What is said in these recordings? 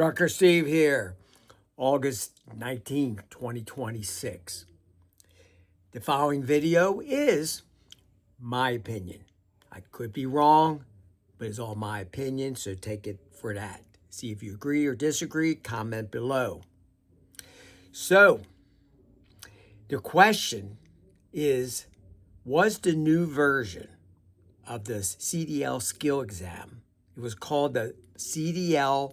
Trucker Steve here, August 19, 2026. The following video is my opinion. I could be wrong, but it's all my opinion, so take it for that. See if you agree or disagree, comment below. So, the question is, was the new version of the Cdl skill exam, it was called the Cdl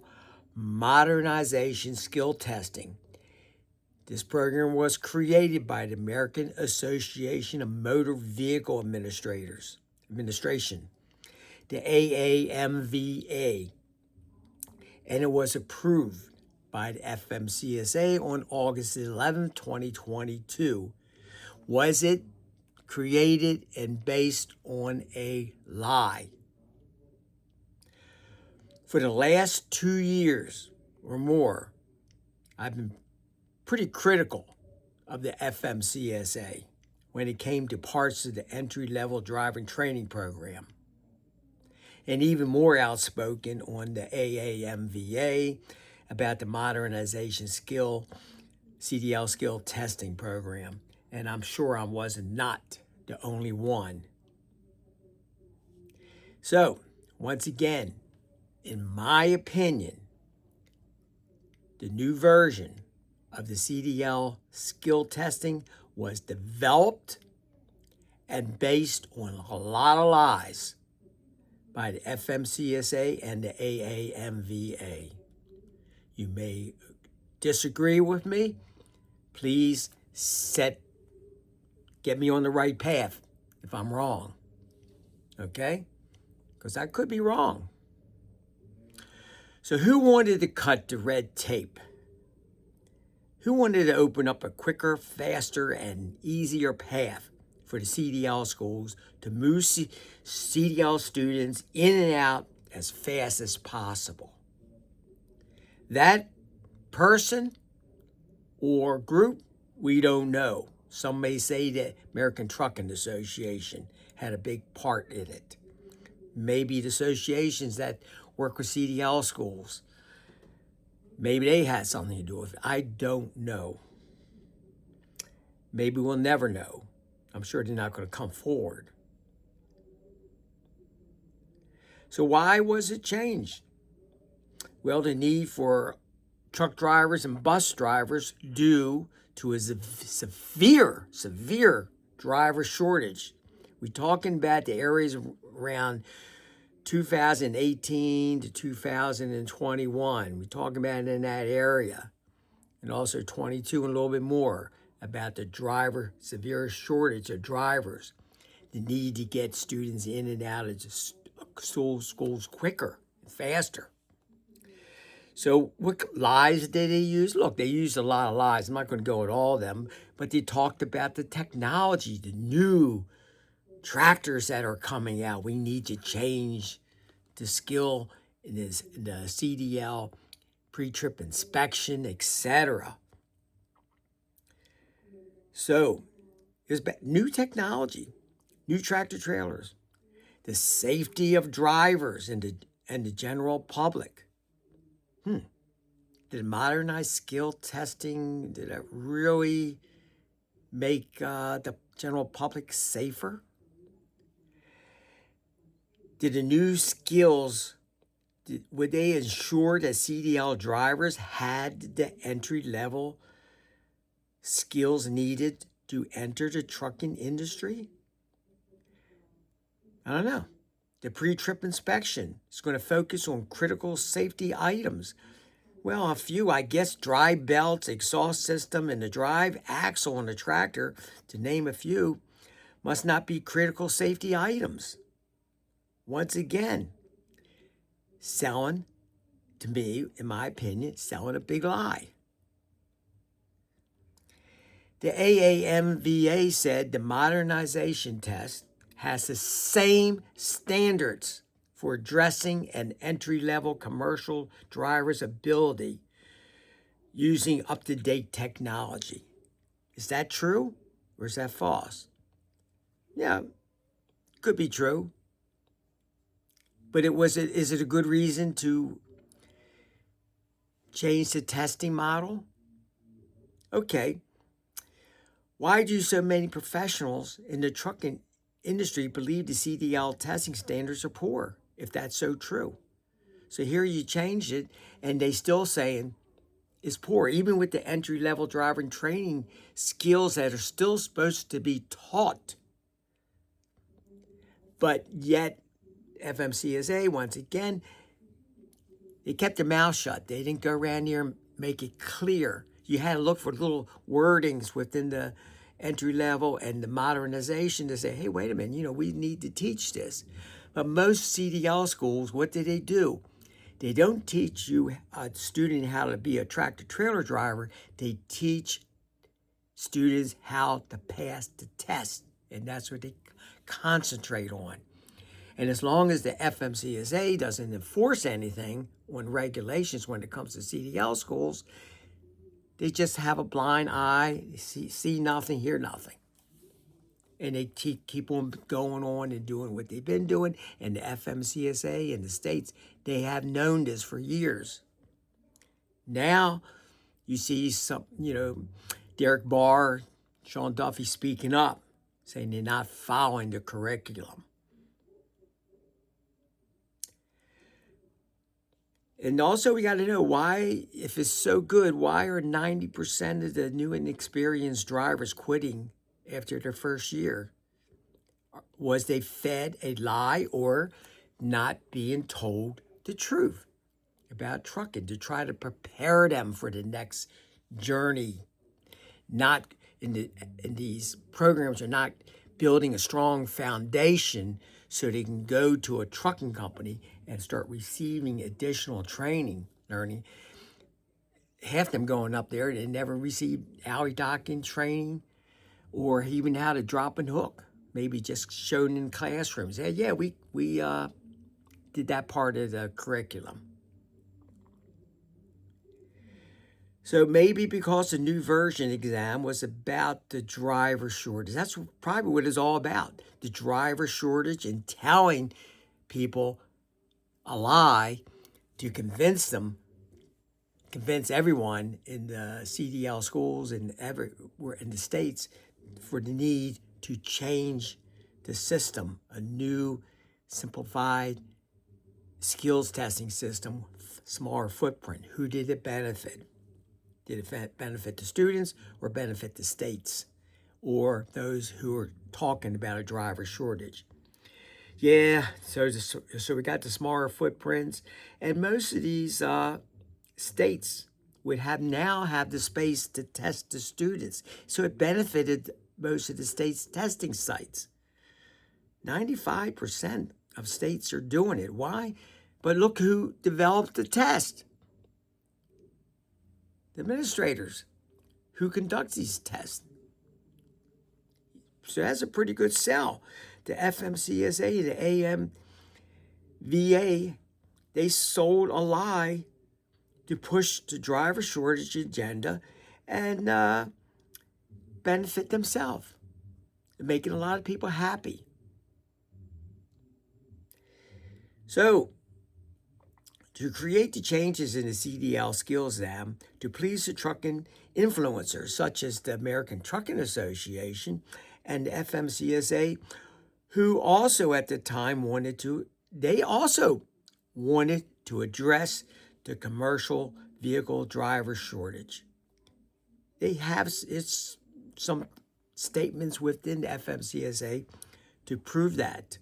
Modernization Skill Testing. This program was created by the American Association of Motor Vehicle Administration, the AAMVA, and it was approved by the FMCSA on August 11, 2022. Was it created and based on a lie? For the last 2 years or more, I've been pretty critical of the FMCSA when it came to parts of the entry-level driving training program, and even more outspoken on the AAMVA about the Modernization CDL skill testing program, and I'm sure I was not the only one. So, once again, in my opinion, the new version of the Cdl skill testing was developed and based on a lot of lies by the FMCSA and the AAMVA. You may disagree with me. Please get me on the right path if I'm wrong, okay? Because I could be wrong. So who wanted to cut the red tape? Who wanted to open up a quicker, faster, and easier path for the CDL schools to move CDL students in and out as fast as possible? That person or group, we don't know. Some may say the American Trucking Association had a big part in it. Maybe the associations that work with CDL schools, maybe they had something to do with it. I don't know. Maybe we'll never know. I'm sure they're not going to come forward. So why was it changed? Well, the need for truck drivers and bus drivers due to a severe driver shortage. We're talking about the areas around 2018 to 2021. We're talking about in that area. And also 22 and a little bit more about the severe shortage of drivers. The need to get students in and out of schools quicker and faster. So what lies did they use? Look, they used a lot of lies. I'm not going to go at all of them, but they talked about the technology, the new tractors that are coming out. We need to change the skill in the CDL pre-trip inspection, etc. So there's new technology, new tractor trailers, the safety of drivers and the general public. Did modernized skill testing, did it really make the general public safer? Did the new skills, would they ensure that CDL drivers had the entry-level skills needed to enter the trucking industry? I don't know. The pre-trip inspection is going to focus on critical safety items. Well, a few, I guess, drive belts, exhaust system, and the drive axle on the tractor, to name a few, must not be critical safety items. Once again, selling, to me, in my opinion, selling a big lie. The AAMVA said the modernization test has the same standards for addressing an entry-level commercial driver's ability using up-to-date technology. Is that true or is that false? Yeah, could be true. But is it a good reason to change the testing model? Okay. Why do so many professionals in the trucking industry believe the CDL testing standards are poor, if that's so true? So here you changed it, and they still saying it's poor, even with the entry-level driver and training skills that are still supposed to be taught. But yet, FMCSA, once again, they kept their mouth shut. They didn't go around here and make it clear. You had to look for little wordings within the entry level and the modernization to say, hey, wait a minute, we need to teach this. But most CDL schools, what do? They don't teach you, a student, how to be a tractor-trailer driver. They teach students how to pass the test, and that's what they concentrate on. And as long as the FMCSA doesn't enforce anything on regulations when it comes to CDL schools, they just have a blind eye, see nothing, hear nothing. And they keep on going on and doing what they've been doing. And the FMCSA and the states, they have known this for years. Now you see some, Derek Barr, Sean Duffy speaking up, saying they're not following the curriculum. And also we got to know why, if it's so good, why are 90% of the new and experienced drivers quitting after their first year? Was they fed a lie or not being told the truth about trucking to try to prepare them for the next journey? Not in these programs are not building a strong foundation so they can go to a trucking company and start receiving additional training, learning. Half them going up there, they never received alley docking training or even how to drop and hook. Maybe just shown in classrooms. Hey, yeah, we did that part of the curriculum. So maybe because the new version exam was about the driver shortage. That's probably what it's all about. The driver shortage and telling people a lie to convince everyone in the CDL schools and everywhere in the states for the need to change the system, a new, simplified skills testing system, smaller footprint. Who did it benefit? Did it benefit the students or benefit the states or those who are talking about a driver shortage? Yeah, so we got the smaller footprints, and most of these states would now have the space to test the students. So it benefited most of the states' testing sites. 95% of states are doing it. Why? But look who developed the test. The administrators who conduct these tests. So that's a pretty good sell. The FMCSA, the AMVA, they sold a lie to push the driver shortage agenda and benefit themselves, making a lot of people happy. So, to create the changes in the CDL skills exam to please the trucking influencers, such as the American Trucking Association and the FMCSA, who also at the time wanted to address the commercial vehicle driver shortage. They have some statements within the FMCSA to prove that.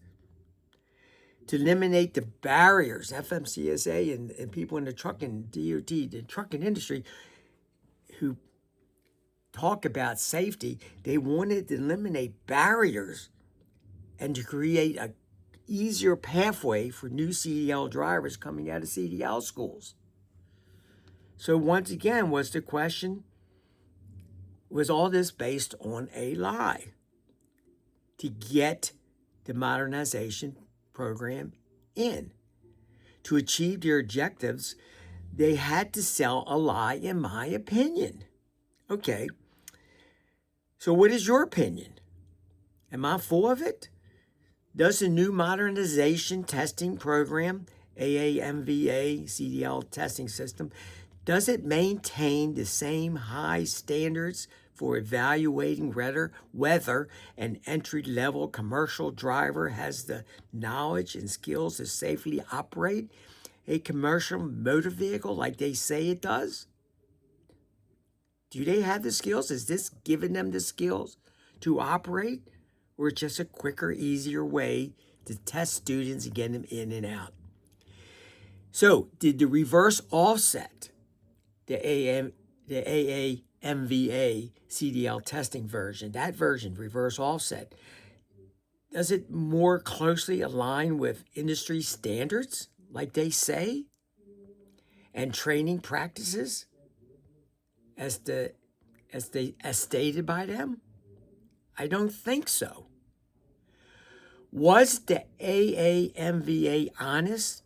To eliminate the barriers, FMCSA and people in the trucking, DOT, the trucking industry, who talk about safety, they wanted to eliminate barriers and to create an easier pathway for new CDL drivers coming out of CDL schools. So once again, was the question, was all this based on a lie to get the modernization program in? To achieve their objectives, they had to sell a lie, in my opinion. Okay, so what is your opinion? Am I full of it? Does the new modernization testing program, AAMVA CDL testing system, Does it maintain the same high standards for evaluating whether an entry-level commercial driver has the knowledge and skills to safely operate a commercial motor vehicle like they say it does? Do they have the skills? Is this giving them the skills to operate? Or just a quicker, easier way to test students and get them in and out? So, did the reverse offset, the AAMVA CDL testing version, that version, reverse offset, does it more closely align with industry standards, like they say, and training practices, as stated by them? I don't think so. Was the AAMVA honest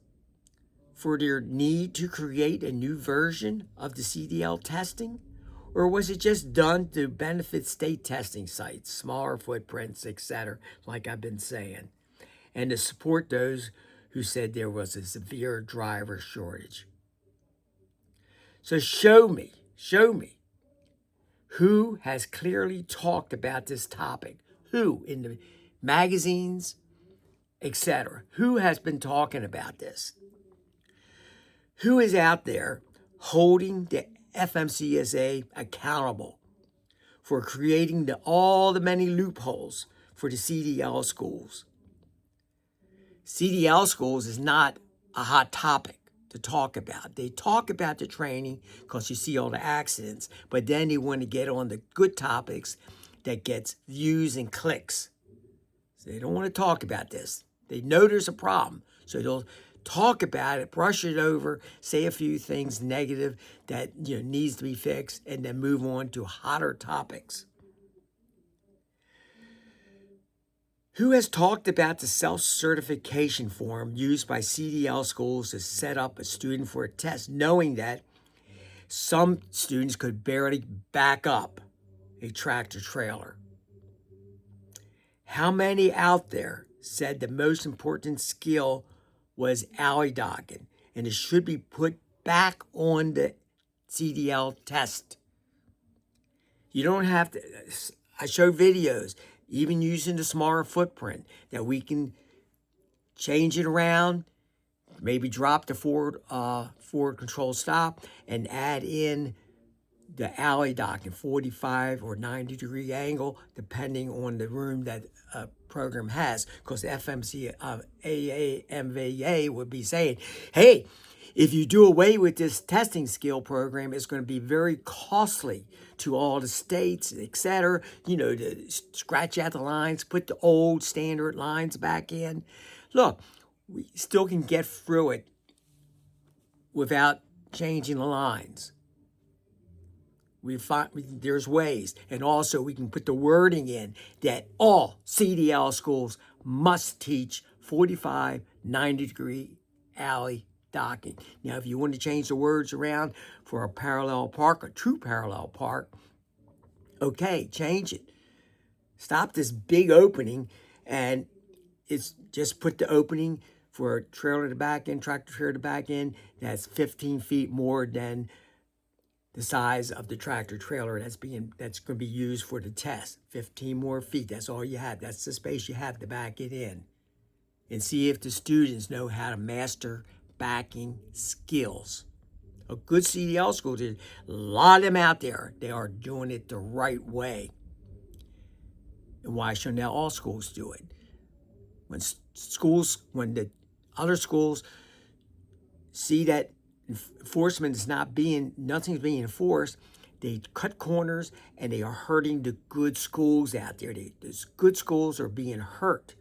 for their need to create a new version of the CDL testing? Or was it just done to benefit state testing sites, smaller footprints, etc., like I've been saying, and to support those who said there was a severe driver shortage? So show me who has clearly talked about this topic. Who in the magazines, etc. Who has been talking about this? Who is out there holding the FMCSA accountable for creating all the many loopholes for the CDL schools? CDL schools is not a hot topic to talk about. They talk about the training because you see all the accidents, but then they want to get on the good topics that gets views and clicks. So they don't want to talk about this. They know there's a problem, so they'll talk about it, brush it over, say a few things negative that needs to be fixed, and then move on to hotter topics. Who has talked about the self-certification form used by CDL schools to set up a student for a test, knowing that some students could barely back up a tractor trailer? How many out there said the most important skill was alley docking, and it should be put back on the CDL test? You don't have to. I show videos, even using the smaller footprint, that we can change it around, maybe drop the forward control stop, and add in the alley docking, 45 or 90 degree angle, depending on the room that program has, because AAMVA would be saying, hey, if you do away with this testing skill program, it's going to be very costly to all the states, etc., to scratch out the lines, put the old standard lines back in. Look, we still can get through it without changing the lines. There's ways, and also we can put the wording in that all CDL schools must teach 45, 90 degree alley docking. Now, if you want to change the words around for a parallel park, a true parallel park, okay, change it. Stop this big opening, and it's just put the opening for a trailer to back in, tractor trailer to back in, that's 15 feet more than the size of the tractor trailer that's going to be used for the test. 15 more feet, that's all you have. That's the space you have to back it in. And see if the students know how to master backing skills. A good CDL school, there's a lot of them out there. They are doing it the right way. And why shouldn't now all schools do it? When the other schools see that enforcement is nothing's being enforced, they cut corners and they are hurting the good schools out there. Those good schools are being hurt.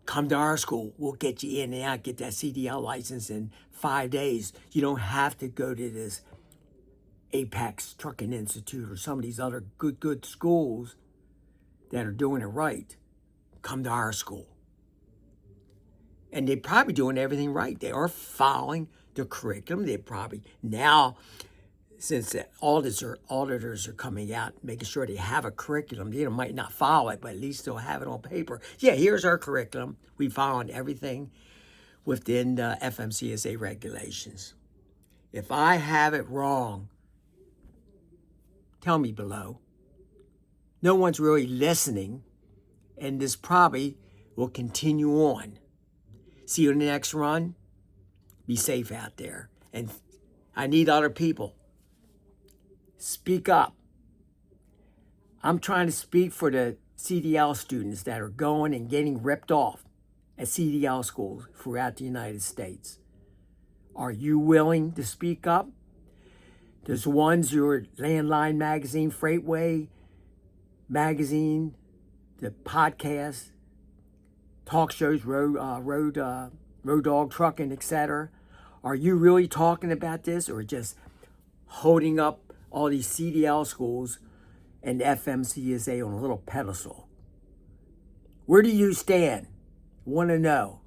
Come to our school. We'll get you in and out, get that CDL license in 5 days. You don't have to go to this Apex Trucking Institute or some of these other good schools that are doing it right. Come to our school. And they're probably doing everything right. They are following the curriculum. They probably now, since the auditors are coming out, making sure they have a curriculum. They might not follow it, but at least they'll have it on paper. Yeah, here's our curriculum. We followed everything within the FMCSA regulations. If I have it wrong, tell me below. No one's really listening, and this probably will continue on. See you in the next run. Be safe out there. And I need other people. Speak up. I'm trying to speak for the CDL students that are going and getting ripped off at CDL schools throughout the United States. Are you willing to speak up? There's ones your Landline Magazine, Freightway Magazine, the podcast, talk shows, road dog trucking, etc. Are you really talking about this, or just holding up all these CDL schools and FMCSA on a little pedestal? Where do you stand? Want to know.